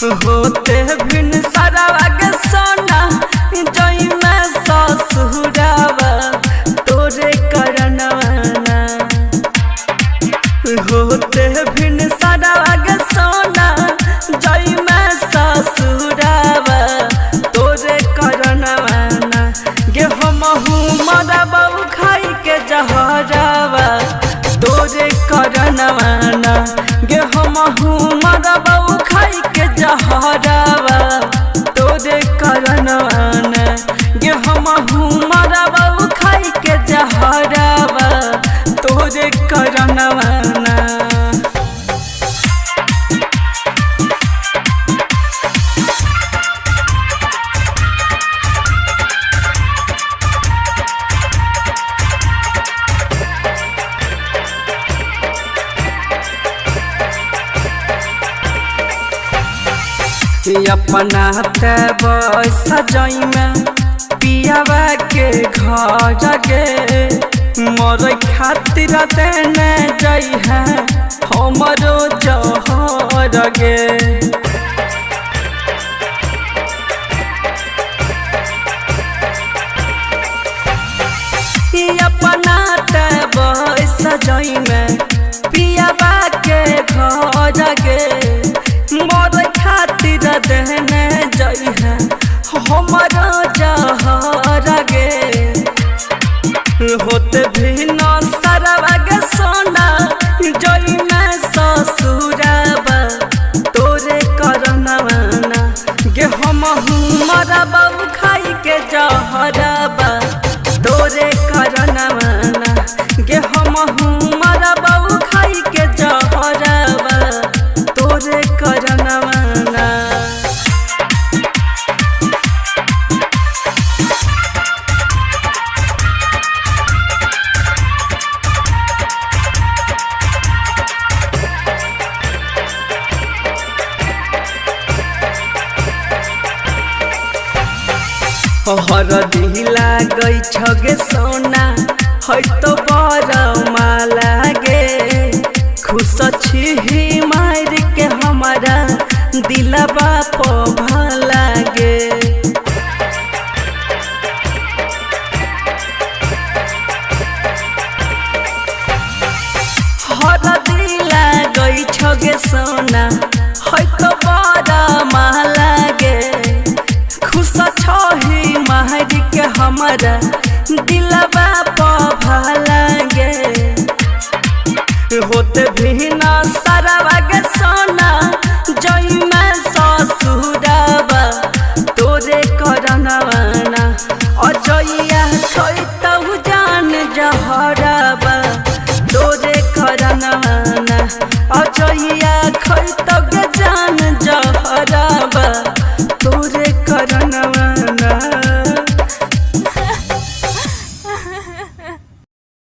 होते भिन सारावा के सोना जई में ससुरावा तोरे करनवाना होते भिन सारावा के सोना जई में ससुरावा तोरे करनवाना गे हमहू मरबौ खाई के जहरावा तोरे करनवाना गे हमहू मरबौ खाई के जहरावा तोरे करनवाना गे हमहू मरबौ खाई के जहरावा तोरे करनवाना। अपना तब सजई में पियावा के घर गे मोर खातिर देने जई है हमरो जहर गे अपना तब सजई में पियावा के घर गे मोर खातिर देने जई है हमारा जहर गे होते भिन सारावा के सोना जई में ससुरावा तोरे करनवाना गे हमहू मरबौ खाई के जहरावा तोरे करनवाना गे हमहू मरबौ खाई के जहरावा तोरे करनवाना। हरदी लागै छगे सोना है तो बरमा लागे खुश छी मार के हमारा दिलबा भला गे हरदी लागै छगे सोना है तो बरमा लागे खुश छही मार के हमारा दिलबा भला गे होते भिन सारावा के सोना जई में ससुरावा तोरे करनवाना अजइया खैतौ जान जहरावा तोरे करनवाना अजइया खैतौ